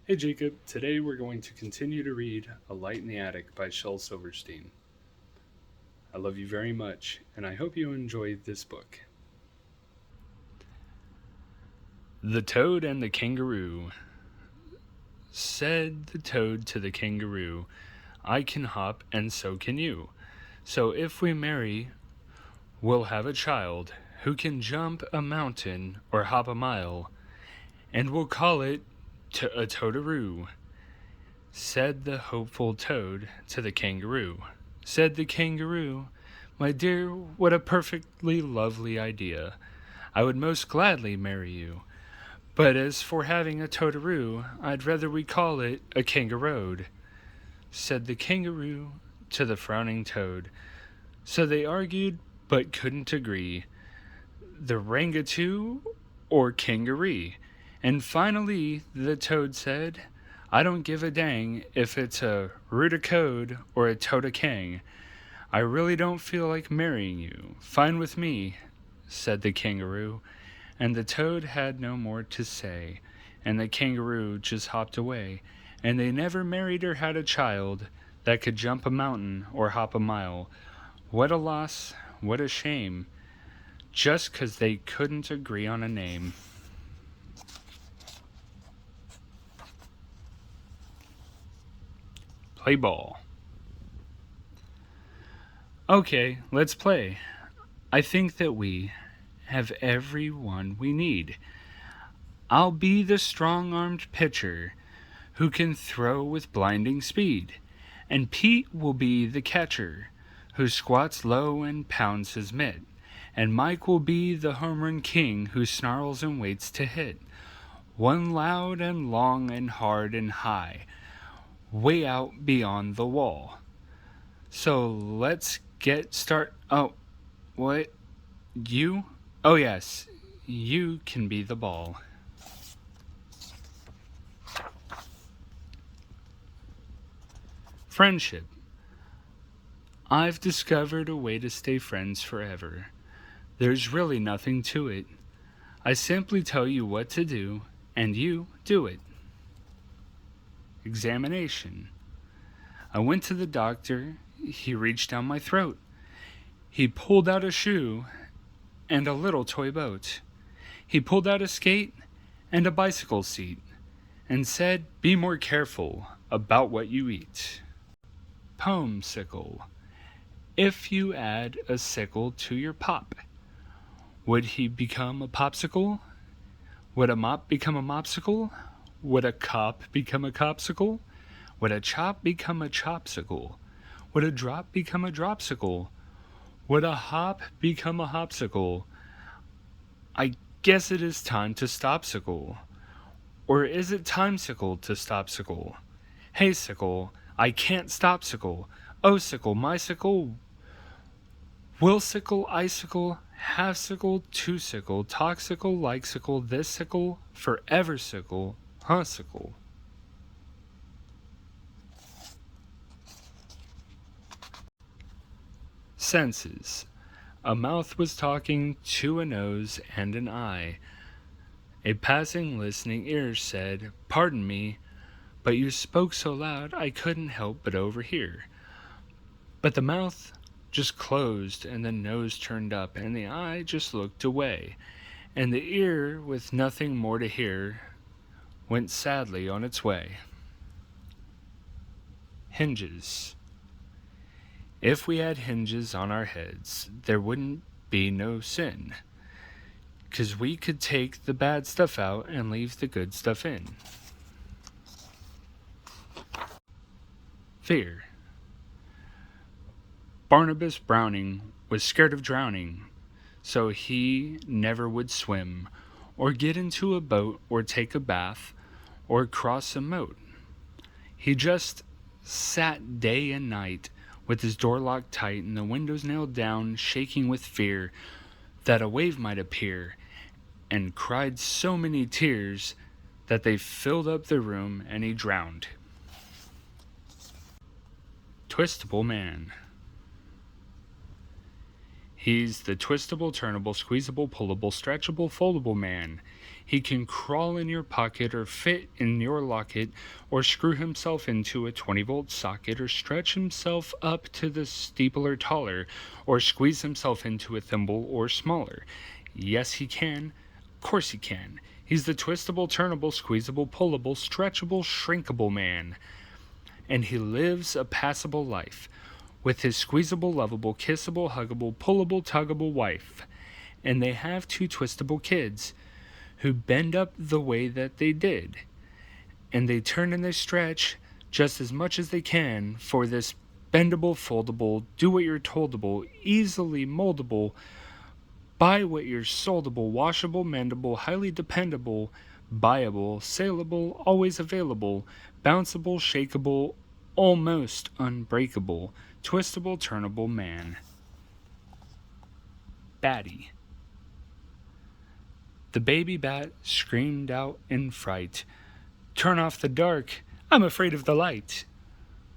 Hey Jacob, today we're going to continue to read A Light in the Attic by Shel Silverstein. I love you very much, and I hope you enjoy this book. The Toad and the Kangaroo. Said the toad to the kangaroo, I can hop and so can you. So if we marry, we'll have a child who can jump a mountain or hop a mile, and we'll call it a toadaroo. Said the hopeful toad to the kangaroo. Said the kangaroo, my dear, what a perfectly lovely idea. I would most gladly marry you. But as for having a toadaroo, I'd rather we call it a kangarood. Said the kangaroo to the frowning toad. So they argued but couldn't agree. The rangatoo or kangaree. And finally the toad said, I don't give a dang if it's a Rudacode or a Totacang. I really don't feel like marrying you. Fine with me, said the kangaroo. And the toad had no more to say, and the kangaroo just hopped away, and they never married or had a child that could jump a mountain or hop a mile. What a loss, what a shame, just 'cause they couldn't agree on a name. Play ball. Okay, let's play. I think that we have every one we need. I'll be the strong-armed pitcher who can throw with blinding speed, and Pete will be the catcher who squats low and pounds his mitt, and Mike will be the home run king who snarls and waits to hit. One loud and long and hard and high, way out beyond the wall. So let's get start. Oh, what? You? Oh, yes, you can be the ball. Friendship. I've discovered a way to stay friends forever. There's really nothing to it. I simply tell you what to do, and you do it. Examination. I went to the doctor. He reached down my throat. He pulled out a shoe and a little toy boat. He pulled out a skate and a bicycle seat and said, be more careful about what you eat. Poemsicle. If you add a sickle to your pop, would he become a popsicle? Would a mop become a mopsicle? Would a cop become a copsicle? Would a chop become a chopsicle? Would a drop become a dropsicle? Would a hop become a hopsicle? I guess it is time to stopsicle. Or is it timesicle to stopsicle? Hey sickle, I can't stopsicle. Oh sickle, my sickle. Will sickle, icicle, half sickle, two sickle, toxicle, like sickle, this sickle, forever sickle, sickle. Senses. A mouth was talking to a nose and an eye. A passing listening ear said, pardon me, but you spoke so loud I couldn't help but overhear. But the mouth just closed and the nose turned up and the eye just looked away, and the ear, with nothing more to hear, went sadly on its way. Hinges. If we had hinges on our heads, there wouldn't be no sin, 'cause we could take the bad stuff out and leave the good stuff in. Fear. Barnabas Browning was scared of drowning, so he never would swim, or get into a boat, or take a bath, or cross a moat. He just sat day and night, with his door locked tight and the windows nailed down, shaking with fear that a wave might appear, and cried so many tears that they filled up the room and he drowned. Twistable Man. He's the twistable, turnable, squeezable, pullable, stretchable, foldable man. He can crawl in your pocket or fit in your locket or screw himself into a 20-volt socket or stretch himself up to the steeple or taller or squeeze himself into a thimble or smaller. Yes, he can. Of course he can. He's the twistable, turnable, squeezable, pullable, stretchable, shrinkable man. And he lives a passable life with his squeezable, lovable, kissable, huggable, pullable, tuggable wife. And they have 2 twistable kids who bend up the way that they did. And they turn and they stretch just as much as they can for this bendable, foldable, do what you're toldable, easily moldable, buy what you're soldable, washable, mendable, highly dependable, buyable, saleable, always available, bounceable, shakeable, almost unbreakable, twistable, turnable man. Batty. The baby bat screamed out in fright, "Turn off the dark, I'm afraid of the light."